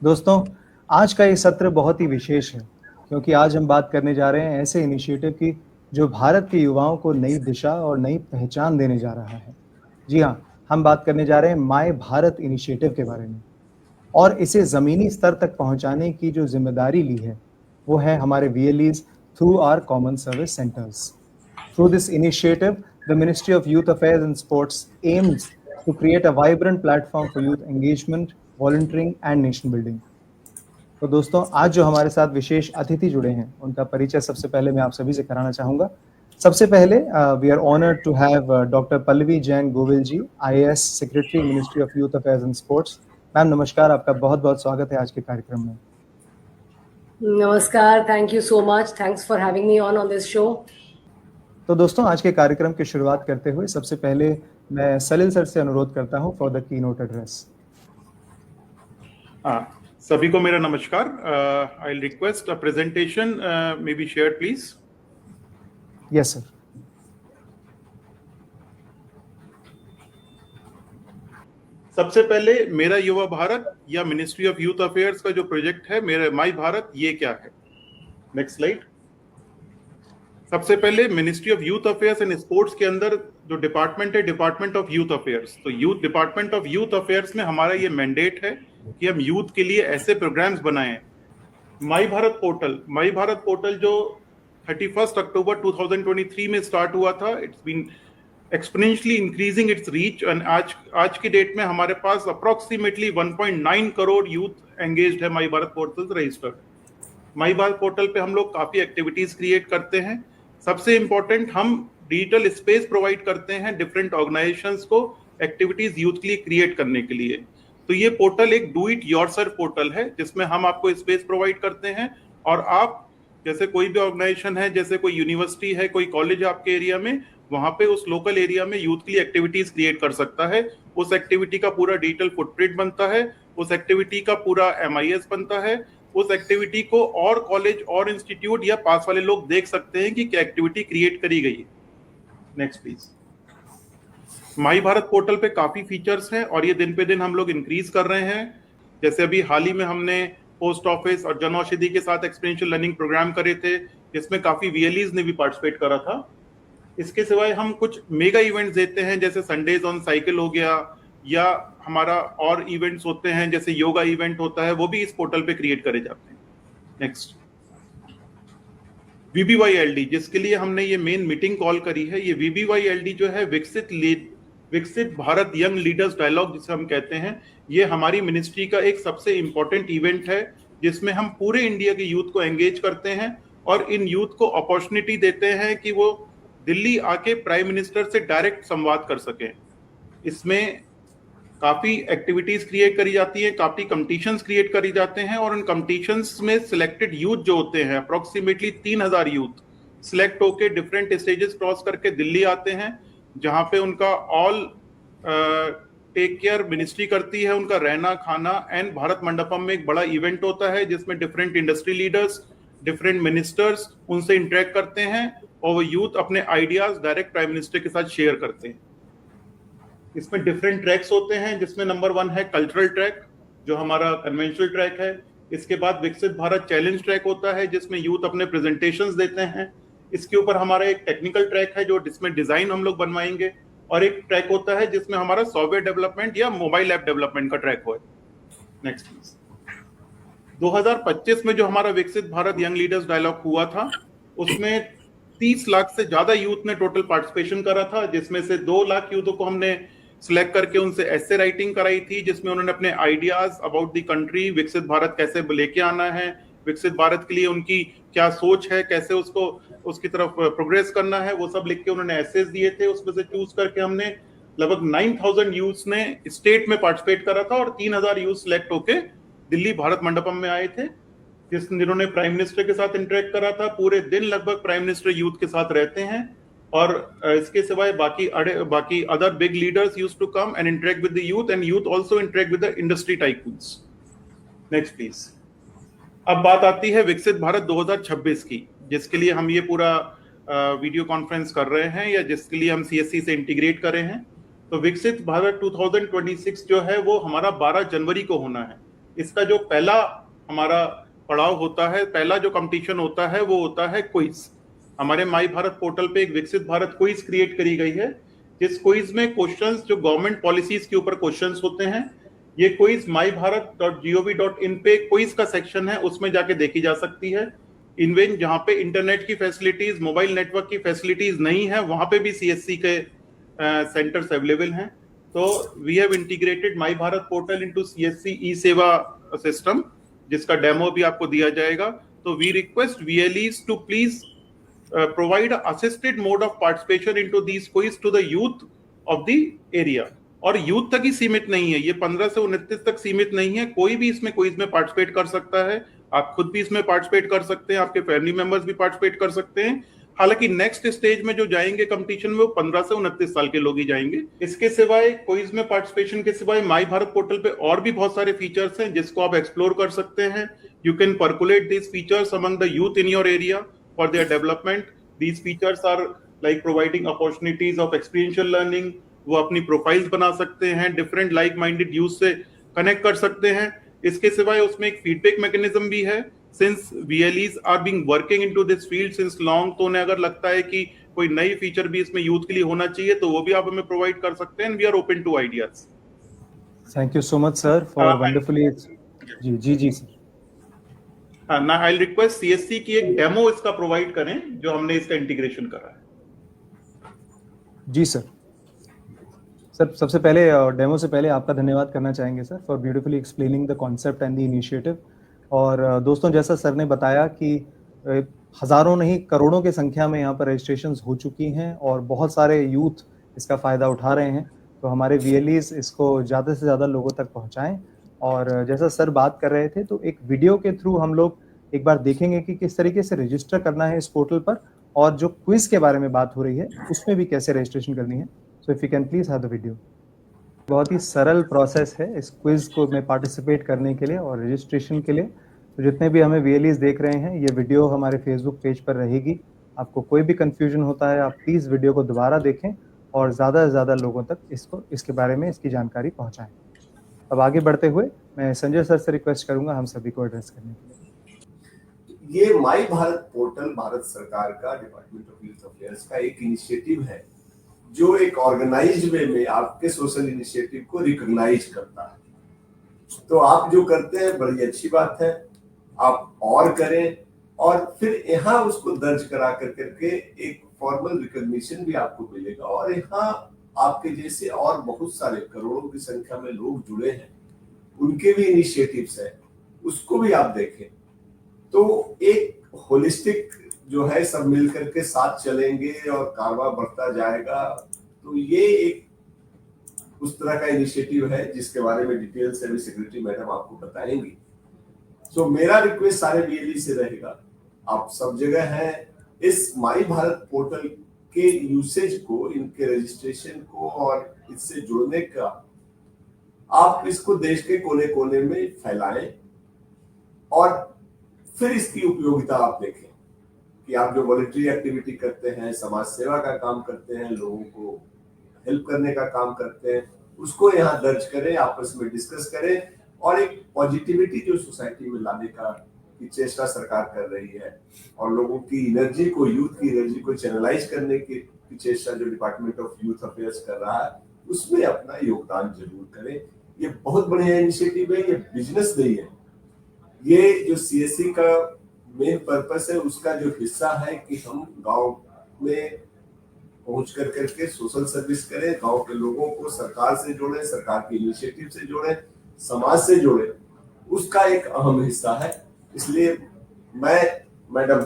दोस्तों, आज का ये सत्र बहुत ही विशेष है क्योंकि आज हम बात करने जा रहे हैं ऐसे इनिशिएटिव की जो भारत के युवाओं को नई दिशा और नई पहचान देने जा रहा है। जी हाँ, हम बात करने जा रहे हैं माय भारत इनिशिएटिव के बारे में और इसे ज़मीनी स्तर तक पहुंचाने की जो ज़िम्मेदारी ली है, वो है हमारे VLEs through our common service centres. Through this initiative, the Ministry of Youth Affairs and Sports aims to create a vibrant platform for youth engagement, volunteering and nation building. तो दोस्तों, आज जो हमारे साथ विशेष अतिथि जुड़े हैं, उनका परिचय सबसे पहले मैं आप सभी से कराना चाहूँगा। सबसे पहले we are honoured to have doctor Pallavi Jain Govil ji, IAS secretary, ministry of youth affairs and sports. Ma'am नमस्कार, आपका बहुत-बहुत स्वागत है आज के कार्यक्रम में। नमस्कार, thank you so much, thanks for having me on this show. तो दोस्तों, आज के कार्यक्रम की शुरुआत करते हुए सबसे पहले मैं सलिल सर से अनुरोध करता हूं फॉर द कीनोट एड्रेस। सभी को मेरा नमस्कार। I will request a presentation may be shared please. Yes sir. सबसे पहले मेरा युवा भारत या मिनिस्ट्री ऑफ यूथ अफेयर्स का जो प्रोजेक्ट है मेरा माई भारत, ये क्या है। Next slide. सबसे पहले ministry of youth affairs and sports के अंदर जो डिपार्टमेंट है, डिपार्टमेंट ऑफ यूथ अफेयर्स। तो youth department of youth affairs में हमारा ये मैंडेट है कि हम यूथ के लिए ऐसे प्रोग्राम्स बनाएं। माई भारत पोर्टल जो 31 अक्टूबर 2023 में स्टार्ट हुआ था, it's been exponentially increasing it's reach and आज की डेट में हमारे पास अप्रोक्सीमेटली 1.9 करोड़ यूथ एंगेज्ड है my Bharat portal registered. My Bharat portal पे हम लोग काफी एक्टिविटीज क्रिएट करते हैं। सबसे इंपॉर्टेंट, हम डिजिटल स्पेस प्रोवाइड करते हैं डिफरेंट ऑर्गेनाइजेशंस को एक्टिविटीज यूथ के लिए क्रिएट करने के लिए। तो ये पोर्टल एक डू इट योरसेल्फ पोर्टल है जिसमें हम आपको स्पेस प्रोवाइड करते हैं और आप जैसे कोई भी ऑर्गेनाइजेशन है, जैसे कोई यूनिवर्सिटी है, कोई कॉलेज आपके एरिया में, वहां पे उस लोकल एरिया में यूथ के लिए एक्टिविटीज क्रिएट कर सकता है। उस एक्टिविटी का पूरा डिजिटल फुटप्रिंट बनता है, उस एक्टिविटी का पूरा MIS बनता है, उस एक्टिविटी को और कॉलेज और इंस्टीट्यूट या पास वाले लोग देख सकते हैं कि क्या एक्टिविटी क्रिएट करी गई है। Next please. My Bharat portal पे काफी फीचर्स हैं और ये दिन पे दिन हम लोग इंक्रीज कर रहे हैं। जैसे अभी हाल ही में हमने पोस्ट ऑफिस और जन औषधि के साथ एक्सपीरियंशियल लर्निंग प्रोग्राम करे थे, जिसमें काफी VLEs ने भी पार्टिसिपेट करा था। इसके सिवाय हम कुछ मेगा इवेंट्स देते हैं, जैसे संडेज ऑन साइकिल हो गया, या हमारा और इवेंट्स होते हैं जैसे योगा इवेंट होता है, वो भी इस पोर्टल पे क्रिएट करे जाते हैं। नेक्स्ट। VBYLD, जिसके लिए हमने ये मेन मीटिंग कॉल करी है, ये VBYLD जो है विकसित भारत यंग लीडर्स डायलॉग जिसे हम कहते हैं, ये हमारी मिनिस्ट्री का एक सबसे इंपॉर्टेंट इवेंट है जिसमें हम पूरे इंडिया के यूथ को एंगेज करते हैं और इन यूथ को अपॉर्चुनिटी देते हैं कि वो दिल्ली आके प्राइम मिनिस्टर से डायरेक्ट संवाद कर सकें। इसमें काफी एक्टिविटीज क्रिएट करी जाती है, काफी कंपटीशंस क्रिएट करी जाते हैं और उन कंपटीशंस में सिलेक्टेड यूथ जो होते हैं, अप्रोक्सीमेटली 3000 यूथ सिलेक्ट होके डिफरेंट स्टेजेस क्रॉस करके दिल्ली आते हैं, जहां पे उनका ऑल टेक केयर मिनिस्ट्री करती है, उनका रहना खाना एंड भारत मंडपम में एक बड़ा इवेंट होता है जिसमें different industry leaders, different ministers उनसे इंटरेक्ट करते हैं और वो यूथ अपने आइडियाज डायरेक्ट प्राइम मिनिस्टर के साथ शेयर करते हैं। इसमें डिफरेंट ट्रैक्स होते हैं, जिसमें नंबर 1 है कल्चरल ट्रैक, जो हमारा कन्वेंशनल ट्रैक है। इसके बाद विकसित भारत चैलेंज ट्रैक होता है जिसमें यूथ अपने प्रेजेंटेशंस देते हैं। इसके ऊपर हमारा एक टेक्निकल ट्रैक है जो जिसमें डिजाइन हम लोग बनवाएंगे, और एक ट्रैक होता है जिसमें हमारा सॉफ्टवेयर डेवलपमेंट या मोबाइल ऐप डेवलपमेंट का ट्रैक हो। Next please. 2025 में जो हमारा विकसित भारत यंग लीडर्स डायलॉग हुआ था, उसमें 30 लाख से ज्यादा यूथ ने टोटल पार्टिसिपेशन करा था, जिसमें से 2 लाख यूथों को हमने सिलेक्ट करके उनसे ऐसे राइटिंग कराई थी जिसमें उन्होंने अपने आइडियाज अबाउट द कंट्री, विकसित भारत कैसे लेके आना है, विकसित भारत के लिए उनकी क्या सोच है, कैसे उसको उसकी तरफ प्रोग्रेस करना है, वो सब लिख के उन्होंने एसेज दिए थे। उसमें से चूज करके हमने लगभग 9000 यूथ ने स्टेट में पार्टिसिपेट करा था और 3000 यूथ सिलेक्ट होके दिल्ली भारत मंडपम में आए थे, जिन्होंने प्राइम मिनिस्टर के साथ इंटरेक्ट करा था। पूरे दिन लगभग प्राइम मिनिस्टर यूथ के साथ रहते हैं और इसके सिवाय बाकी other big leaders used to come and interact with the youth and youth also interact with the industry tycoons. Next please. अब बात आती है विकसित भारत 2026 की, जिसके लिए हम ये पूरा वीडियो कॉन्फ्रेंस कर रहे हैं या जिसके लिए हम CSC से इंटीग्रेट कर रहे हैं। तो विकसित भारत 2026 जो है वो हमारा 12 जनवरी को होना है। इसका जो पहला हमारा पड़ाव होता है, पहला जो कंपटीशन होता है वो होता है क्विज। हमारे माई भारत पोर्टल पे एक विकसित भारत क्विज क्रिएट करी गई है, जिस क्विज में क्वेश्चंस जो गवर्नमेंट पॉलिसीज के ऊपर क्वेश्चंस होते हैं। ये क्विज myBharat.gov.in पे क्विज का सेक्शन है, उसमें जाके देखी जा सकती है। इनवेन जहां पे इंटरनेट की फैसिलिटीज, मोबाइल नेटवर्क की फैसिलिटीज नहीं है, वहां पे भी सीएससी के सेंटर्स अवेलेबल हैं। तो we have integrated my Bharat portal into CSC e Seva system, जिसका डेमो भी आपको दिया जाएगा। तो we request VLEs to please provide assisted mode of participation into these quiz to the youth of the area। और youth तक ही सीमित नहीं है, ये 15 से 29 तक सीमित नहीं है, कोई भी इसमें क्विज में पार्टिसिपेट कर सकता है। आप खुद भी इसमें पार्टिसिपेट कर सकते हैं, आपके फैमिली मेंबर्स भी पार्टिसिपेट कर सकते हैं। हालांकि नेक्स्ट स्टेज में जो जाएंगे कंपटीशन में, वो 15 से 29 साल के लोग ही जाएंगे। इसके सिवाय क्विज में पार्टिसिपेशन के सिवाय माई भारत पोर्टल पे और भी बहुत सारे फीचर्स हैं जिसको आप एक्सप्लोर कर सकते हैं। You can percolate this features among the youth in your area for their development। These features are like providing opportunities of experiential learning। वो अपनी प्रोफाइल्स बना सकते हैं, डिफरेंट लाइक माइंडेड यूथ से कनेक्ट कर सकते हैं। इसके सिवाय उसमें एक फीडबैक मैकेनिज्म भी है। Since VLEs are being working into this field since long, तो उन्हें अगर लगता है कि कोई नई फीचर भी इसमें यूथ के लिए होना चाहिए, तो वो भी आप हमें प्रोवाइड कर सकते हैं। We are open to ideas. Thank you so much sir for wonderfully. जी सर। ना आई रिक्वेस्ट सीएससी की एक डेमो इसका प्रोवाइड करें जो हमने इसका इंटीग्रेशन करा है। जी सर। सबसे पहले डेमो से पहले आपका धन्यवाद करना चाहेंगे sir for beautifully explaining the concept and the initiative. और दोस्तों, जैसा सर ने बताया कि हजारों नहीं करोड़ों की संख्या में यहाँ पर रजिस्ट्रेशंस हो चुकी हैं और बहुत सारे यूथ इसका फ़ायदा उठा रहे हैं। तो हमारे VLEs इसको ज़्यादा से ज़्यादा लोगों तक पहुँचाएँ। और जैसा सर बात कर रहे थे, तो एक वीडियो के थ्रू हम लोग एक बार देखेंगे कि किस तरीके से रजिस्टर करना है इस पोर्टल पर, और जो क्विज के बारे में बात हो रही है उसमें भी कैसे रजिस्ट्रेशन करनी है। So if you can please have the video. बहुत ही सरल प्रोसेस है इस क्विज को में पार्टिसिपेट करने के लिए और रजिस्ट्रेशन के लिए। तो जितने भी हमें VLEs देख रहे हैं, ये वीडियो हमारे फेसबुक पेज पर रहेगी। आपको कोई भी कंफ्यूजन होता है, आप प्लीज़ वीडियो को दोबारा देखें और ज़्यादा से ज़्यादा लोगों तक इसके बारे में इसकी जानकारी पहुँचाएँ। अब आगे बढ़ते हुए मैं संजय सर से रिक्वेस्ट करूंगा हम सभी को एड्रेस करने के लिए। ये माई भारत पोर्टल भारत सरकार का डिपार्टमेंट ऑफ यूथ अफेयर्स का एक इनिशिएटिव है जो एक ऑर्गेनाइज्ड वे में आपके सोशल इनिशिएटिव को रिकॉग्नाइज करता है। तो आप जो करते हैं बड़ी अच्छी बात है, आप और करें और फिर यहाँ उसको दर्ज करा करके एक फॉर्मल रिकॉग्निशन भी आपको मिलेगा। और यहाँ आपके जैसे और बहुत सारे करोड़ों की संख्या में लोग जुड़े हैं, उनके भी इनिशिएटिव्स हैं, उसको भी आप देखें। तो एक होलिस्टिक जो है, सब मिलकर के साथ चलेंगे और कारवां बढ़ता जाएगा। तो ये एक उस तरह का इनिशिएटिव है जिसके बारे में डिटेल से अभी सेक्रेटरी मैडम आपको बताएंगी। सो मेरा रिक्वेस्ट सारे VLE से रहेगा, आप सब जगह हैं, इस माई भारत पोर्टल के यूसेज को, इनके रजिस्ट्रेशन को और इससे जुड़ने का, आप इसको देश के कोने कोने में फैलाएं और फिर इसकी उपयोगिता आप देखें कि आप जो वॉलंटरी एक्टिविटी करते हैं, समाज सेवा का काम करते हैं, लोगों को हेल्प करने का काम करते हैं, उसको यहाँ दर्ज करें, आपस में डिस्कस करें और एक पॉजिटिविटी जो सोसाइटी में लाने का की चेष्टा सरकार कर रही है और लोगों की एनर्जी को, यूथ की एनर्जी को चैनलाइज करने की चेष्टा जो डिपार्टमेंट ऑफ यूथ अफेयर्स कर रहा है, उसमें अपना योगदान जरूर करें। ये बहुत बढ़िया इनिशिएटिव है, ये बिजनेस नहीं है। ये जो CSC का मेन पर्पस है, उसका जो हिस्सा है कि हम गांव में पहुंच करके सोशल सर्विस करें, गांव के लोगों को सरकार से जोड़ें, सरकार के इनिशिएटिव से जोड़ें, समाज से जोड़ें, उसका एक अहम हिस्सा है। इसलिए मैं मैडम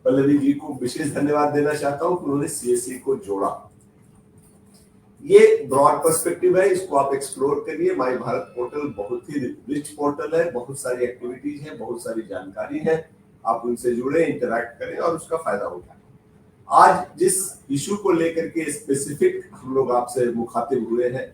पल्लवी जी को विशेष धन्यवाद देना चाहता हूं कि उन्होंने CSC को जोड़ा। ये ब्रॉड पर्सपेक्टिव है, इसको आप एक्सप्लोर करिए। माई भारत पोर्टल बहुत ही रिच पोर्टल है, बहुत सारी एक्टिविटीज है, बहुत सारी जानकारी है, आप उनसे जुड़े, इंटरैक्ट करें और उसका फायदा उठाएं। आज जिस इशू को लेकर के स्पेसिफिक हम लोग आपसे मुखातिब हुए हैं,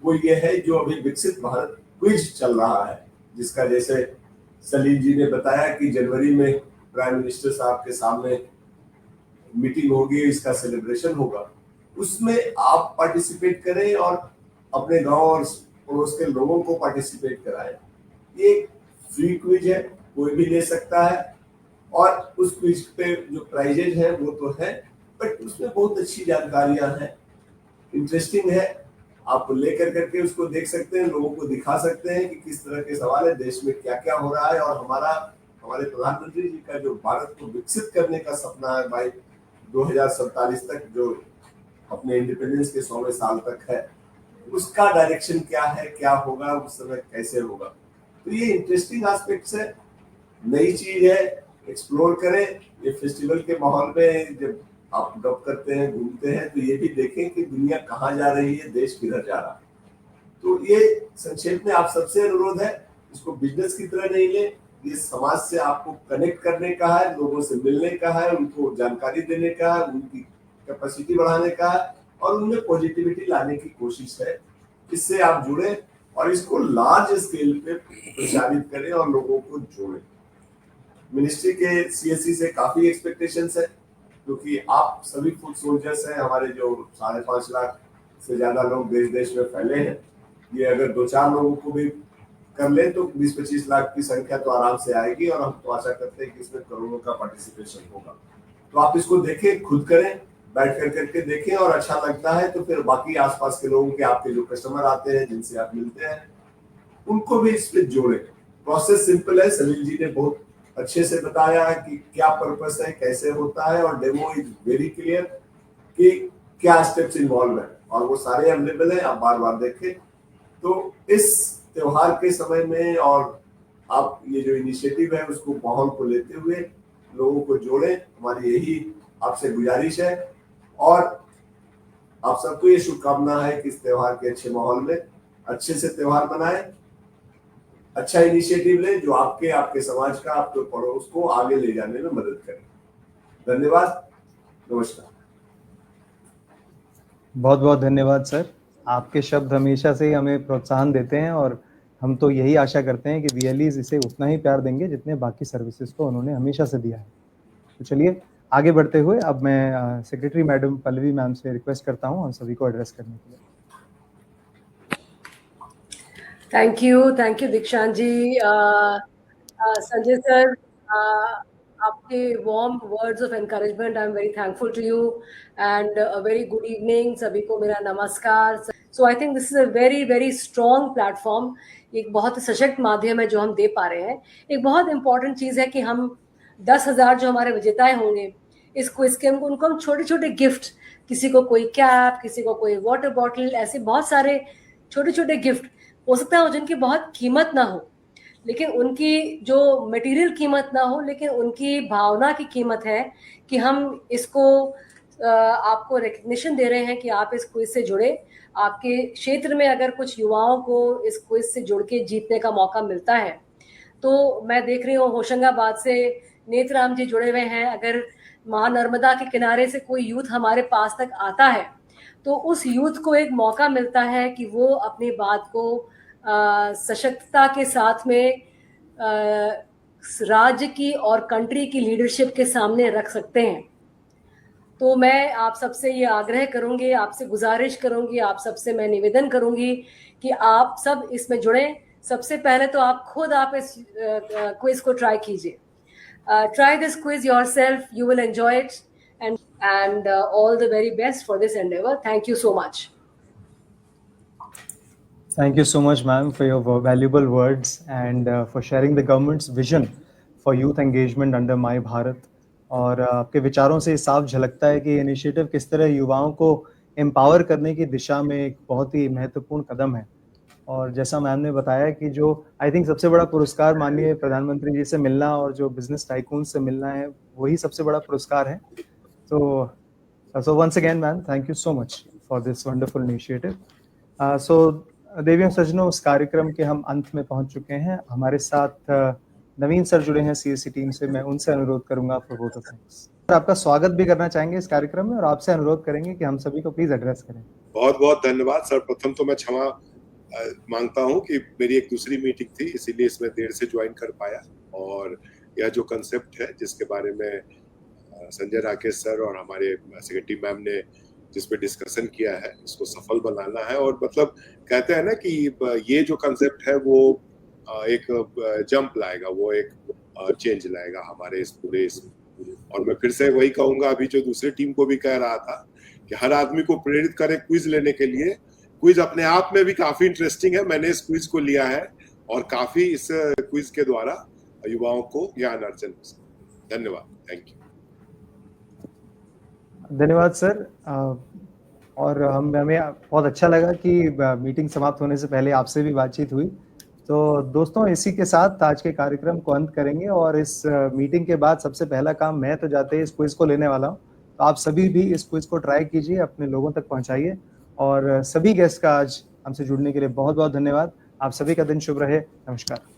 वो ये है जो अभी विकसित भारत क्विज चल रहा है, जिसका जैसे सलीम जी ने बताया कि जनवरी में प्राइम मिनिस्टर साहब के सामने मीटिंग होगी, इसका सेलिब्रेशन होगा, उसमें आप पार्टिसिपेट करें और अपने गांव और पड़ोस के लोगों को पार्टिसिपेट कराएं। ये फ्री क्विज है, कोई भी ले सकता है, और उस क्विज पे जो प्राइजेज है वो तो है, बट उसमें बहुत अच्छी जानकारियां हैं, इंटरेस्टिंग है। आप लेकर करके उसको देख सकते हैं, लोगों को दिखा सकते हैं कि किस तरह के सवाल है, देश में क्या क्या हो रहा है, और हमारे प्रधानमंत्री जी का जो भारत को विकसित करने का सपना है भाई 2047 तक, जो अपने इंडिपेंडेंस के 100वें साल तक है, उसका डायरेक्शन क्या है, क्या होगा, उस समय कैसे होगा। तो ये इंटरेस्टिंग एस्पेक्ट्स है, नई चीज है, एक्सप्लोर करें। ये फेस्टिवल के माहौल में जब आप गप करते हैं, घूमते हैं, तो ये भी देखें कि दुनिया कहाँ जा रही है, देश किधर जा रहा है। तो ये संक्षेप में आप सबसे अनुरोध है, इसको बिजनेस की तरह नहीं ले, ये समाज से आपको कनेक्ट करने का है, लोगों से मिलने का है, उनको जानकारी देने का है, उनकी कैपेसिटी बढ़ाने का है, और उनमें पॉजिटिविटी लाने की कोशिश है। इससे आप जुड़े और इसको लार्ज स्केल पे प्रचारित करें और लोगों को जोड़ें। मिनिस्ट्री के सीएससी से काफी एक्सपेक्टेशंस है, क्योंकि आप सभी फुट सोल्जर्स हैं, हमारे जो 5.5 लाख से ज्यादा लोग देश देश में फैले हैं, ये अगर 2-4 लोगों को भी कर ले तो 20-25 लाख की संख्या तो आराम से आएगी, और हम तो आशा करते हैं कि इसमें करोड़ों का पार्टिसिपेशन होगा। तो आप इसको देखें, खुद करें, बैठ कर करके देखें, और अच्छा लगता है तो फिर बाकी आसपास के लोगों के, आपके जो कस्टमर आते हैं, जिनसे आप मिलते हैं, उनको भी इस पे जोड़े। प्रोसेस सिंपल है, सलील जी ने बहुत अच्छे से बताया है कि क्या पर्पस है, कैसे होता है, और डेमो इज वेरी क्लियर कि क्या स्टेप्स इन्वॉल्व है, और वो सारे अवेलेबल है, आप बार बार देखें। तो इस त्योहार के समय में और आप ये जो इनिशिएटिव है उसको माहौल को लेते हुए लोगों को जोड़ें, हमारी यही आपसे गुजारिश है। और आप सबको ये शुभकामना है कि इस त्योहार के अच्छे माहौल में अच्छे से त्योहार मनाएं, अच्छा इनिशिएटिव लें जो आपके समाज का, आपके पड़ोस को आगे ले जाने में मदद करे। धन्यवाद, नमस्कार। बहुत बहुत धन्यवाद सर, आपके शब्द हमेशा से ही हमें प्रोत्साहन देते हैं, और हम तो यही आशा करते हैं कि VLEs इसे उतना ही प्यार देंगे जितने बाकी सर्विसेज को उन्होंने हमेशा से दिया है। तो चलिए आगे बढ़ते हुए अब मैं सेक्रेटरी मैडम पल्लवी मैम से रिक्वेस्ट करता हूँ हम सभी को एड्रेस करने के लिए। Thank you Dikshant ji, Sanjay sir, आपके warm words of encouragement, I am very thankful to you, and a very good evening, सभी को मेरा नमस्कार। So I think this is a very very strong platform, एक बहुत सशक्त माध्यम है जो हम दे पा रहे हैं। एक बहुत इंपॉर्टेंट चीज़ है कि हम 10,000 जो हमारे विजेताएं होंगे इस क्विज के, उनको हम छोटे छोटे गिफ्ट, किसी को कोई कैप, किसी को कोई वाटर बॉटल, ऐसे बहुत सारे छोटे छोटे गिफ्ट हो सकता है जिनकी बहुत कीमत ना हो, लेकिन उनकी जो मटेरियल कीमत ना हो, लेकिन उनकी भावना की कीमत है कि हम इसको आपको रिकग्निशन दे रहे हैं कि आप इस क्विज से जुड़े। आपके क्षेत्र में अगर कुछ युवाओं को इस क्विज से जुड़ के जीतने का मौका मिलता है, तो मैं देख रही हूँ होशंगाबाद से नेतराम जी जुड़े हुए हैं। अगर महानर्मदा के किनारे से कोई यूथ हमारे पास तक आता है तो उस यूथ को एक मौका मिलता है कि वो अपनी बात को सशक्तता के साथ में राज्य की और कंट्री की लीडरशिप के सामने रख सकते हैं। तो मैं आप सबसे ये आग्रह करूंगी, आपसे गुजारिश करूंगी, आप सबसे मैं निवेदन करूंगी कि आप सब इसमें जुड़ें। सबसे पहले तो आप खुद आप इस क्विज को ट्राई कीजिए। Try this quiz yourself, you will enjoy it, and all the very best for this endeavor. Thank you so much. Thank you so much, ma'am, for your valuable words and for sharing the government's vision for youth engagement under My Bharat. और आपके विचारों से साफ झलकता है कि initiative किस तरह युवाओं को एम्पावर करने की दिशा में एक बहुत ही महत्वपूर्ण कदम है। और जैसा मैम ने बताया कि जो आई थिंक सबसे बड़ा पुरस्कार माननीय प्रधानमंत्री जी से मिलना और जो बिजनेस टाइकून से मिलना है, वही सबसे बड़ा पुरस्कार है। So once again ma'am, thank you so much for this wonderful initiative. So देवियों सज्जनों, उस कार्यक्रम के हम अंत में पहुंच चुके हैं। हमारे साथ नवीन सर जुड़े हैं सीएससी टीम से, मैं उनसे अनुरोध करूंगा फॉर वोट ऑफ थैंक्स। आपका स्वागत भी करना चाहेंगे इस कार्यक्रम में और आपसे अनुरोध करेंगे कि हम सभी को प्लीज एड्रेस करें। बहुत बहुत धन्यवाद सर। प्रथम तो मैं क्षमा मांगता हूं कि मेरी एक दूसरी मीटिंग थी, इसीलिए इसमें देर से ज्वाइन कर पाया। और यह जो कंसेप्ट है जिसके बारे में संजय राकेश सर और हमारे सेक्रेटरी मैम ने जिस पे डिस्कशन किया है, इसको सफल बनाना है। और मतलब कहते हैं ना कि ये जो कंसेप्ट है वो एक जंप लाएगा, वो एक चेंज लाएगा हमारे इस पूरे और मैं फिर से वही कहूंगा, अभी जो दूसरे टीम को भी कह रहा था कि हर आदमी को प्रेरित करें क्विज लेने के लिए। क्विज अपने आप में भी काफी इंटरेस्टिंग है, मैंने इस क्विज को लिया है और काफी इस क्विज के द्वारा युवाओं को ज्ञान अर्जन हो सकता है। धन्यवाद, थैंक यू। धन्यवाद सर। और हमें बहुत अच्छा लगा कि मीटिंग समाप्त होने से पहले आपसे भी बातचीत हुई। तो दोस्तों, इसी के साथ आज के कार्यक्रम को अंत करेंगे और इस मीटिंग के बाद सबसे पहला काम मैं तो जाते ही इस क्विज को लेने वाला हूँ। तो आप सभी भी इस क्विज को ट्राई कीजिए, अपने लोगों तक पहुंचाइए। और सभी गेस्ट का आज हमसे जुड़ने के लिए बहुत बहुत धन्यवाद। आप सभी का दिन शुभ रहे। नमस्कार।